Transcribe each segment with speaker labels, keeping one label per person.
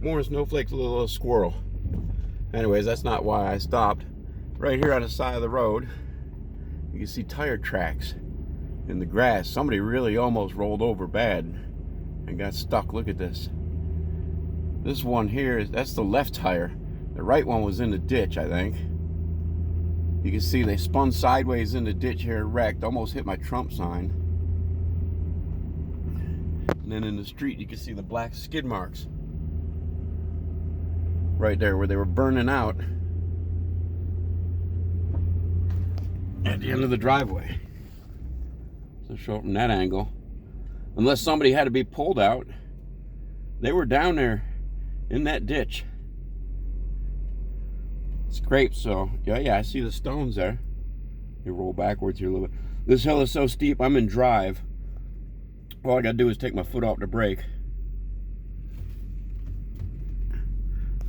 Speaker 1: More snowflakes, a little squirrel. Anyways, that's not why I stopped. Right here on the side of the road, you can see tire tracks in the grass. Somebody really almost rolled over bad and got stuck. Look at this. This one here, that's the left tire. The right one was in the ditch, I think. You can see they spun sideways in the ditch here, wrecked, almost hit my Trump sign. And then in the street, you can see the black skid marks right there where they were burning out at the end of the driveway. So show it from that angle. Unless somebody had to be pulled out, they were down there in that ditch. Scraped, so yeah, I see the stones there. You roll backwards here a little bit. This hill is so steep, I'm in drive. All I gotta do is take my foot off the brake.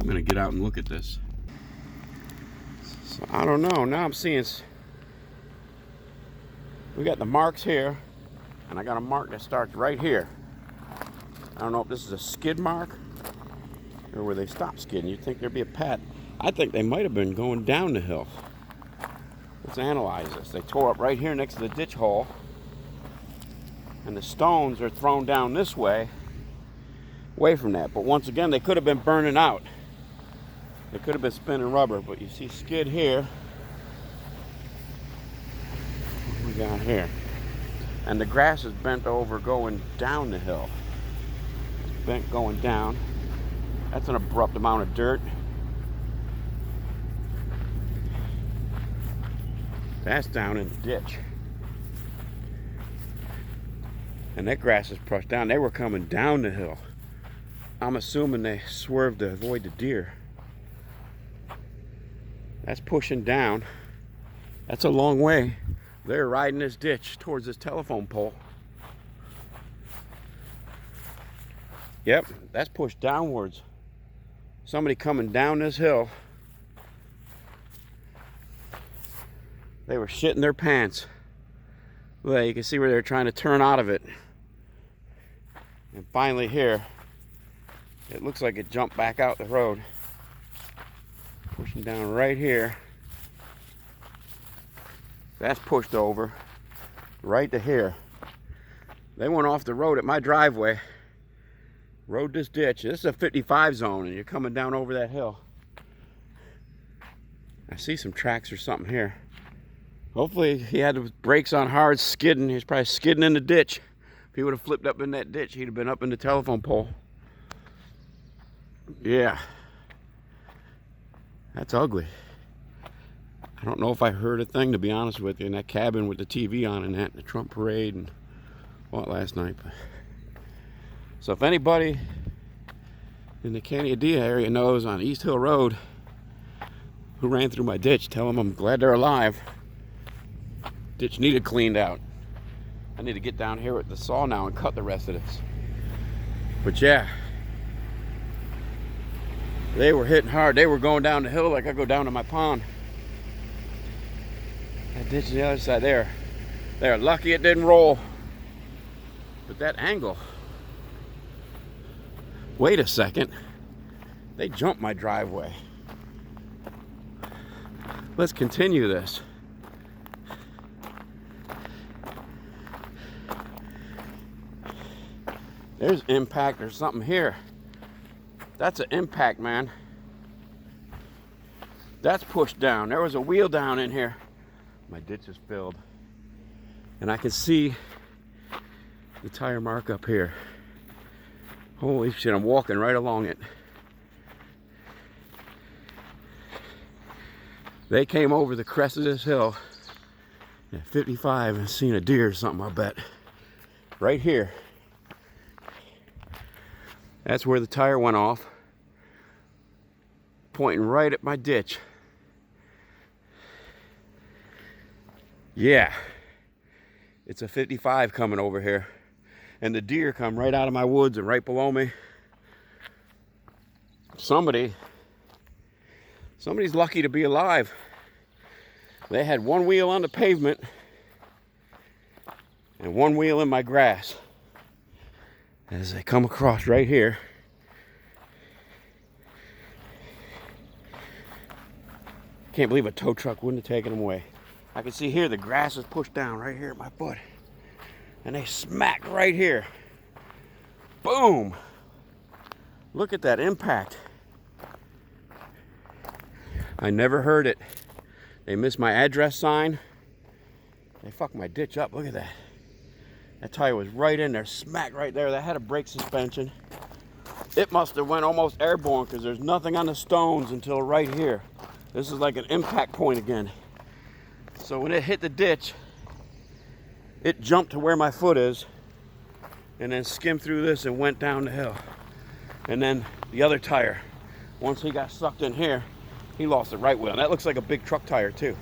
Speaker 1: I'm gonna get out and look at this. So I don't know, now I'm seeing, we got the marks here, and I got a mark that starts right here. I don't know if this is a skid mark, or where they stop skidding. You'd think there'd be a pat. I think they might have been going down the hill. Let's analyze this. They tore up right here next to the ditch hole, and the stones are thrown down this way, away from that. But once again, they could have been burning out. They could have been spinning rubber, but you see skid here. What we got here? And the grass is bent over going down the hill. It's bent going down. That's an abrupt amount of dirt. That's down in the ditch. And that grass is crushed down. They were coming down the hill. I'm assuming they swerved to avoid the deer. That's pushing down. That's a long way. They're riding this ditch towards this telephone pole. Yep, that's pushed downwards. Somebody coming down this hill. They were shitting their pants. Well, you can see where they're trying to turn out of it. And finally here, it looks like it jumped back out the road. Pushing down right here. That's pushed over right to here. They went off the road at my driveway. Rode this ditch. This is a 55 zone, and you're coming down over that hill. I see some tracks or something here. Hopefully he had the brakes on hard, skidding. He was probably skidding in the ditch. If he would have flipped up in that ditch, he'd have been up in the telephone pole. Yeah. That's ugly. I don't know if I heard a thing, to be honest with you, in that cabin with the TV on and that, the Trump parade and what last night. So if anybody in the Canandaigua area knows on East Hill Road who ran through my ditch, tell them I'm glad they're alive. Ditch needed cleaned out. I need to get down here with the saw now and cut the rest of this. But yeah, they were hitting hard. They were going down the hill like I go down to my pond. That ditch on the other side there. They're lucky it didn't roll. But that angle. Wait a second. They jumped my driveway. Let's continue this. There's impact or something here. That's an impact, man. That's pushed down. There was a wheel down in here. My ditch is filled. And I can see the tire mark up here. Holy shit, I'm walking right along it. They came over the crest of this hill at 55 and seen a deer or something, I bet. Right here. That's where the tire went off. Pointing right at my ditch. Yeah. It's a 55 coming over here. And the deer come right out of my woods and right below me. Somebody's lucky to be alive. They had one wheel on the pavement and one wheel in my grass. As they come across right here. Can't believe a tow truck wouldn't have taken them away. I can see here the grass is pushed down right here at my foot. And they smacked right here. Boom! Look at that impact. I never heard it. They missed my address sign. They fucked my ditch up. Look at that. That tire was right in there, smack right there. That had a brake suspension. It must have went almost airborne because there's nothing on the stones until right here. This is like an impact point again. So when it hit the ditch, it jumped to where my foot is and then skimmed through this and went down the hill. And then the other tire, once he got sucked in here, he lost the right wheel. And that looks like a big truck tire too.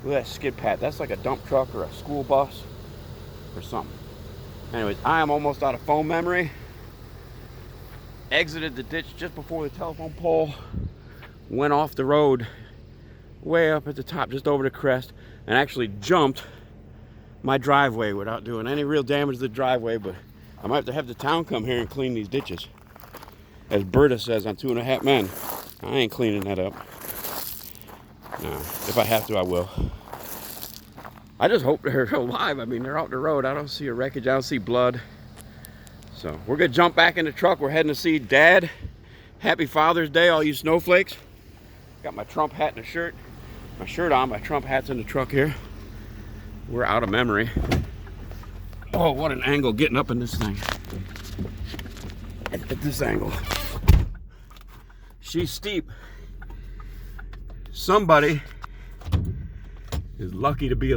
Speaker 1: Look at that skid pad. That's like a dump truck or a school bus or something. Anyways, I am almost out of phone memory. Exited the ditch just before the telephone pole. Went off the road way up at the top, just over the crest, and actually jumped my driveway without doing any real damage to the driveway, but I might have the town come here and clean these ditches. As Berta says on 2.5 Men, I ain't cleaning that up. No, if I have to, I will. I just hope they're alive. I mean, they're out the road. I don't see a wreckage. I don't see blood. So we're gonna jump back in the truck. We're heading to see Dad. Happy Father's Day, all you snowflakes. Got my Trump hat and a shirt. My shirt on, my Trump hat's in the truck here. We're out of memory. Oh, what an angle getting up in this thing. At this angle. She's steep. Somebody is lucky to be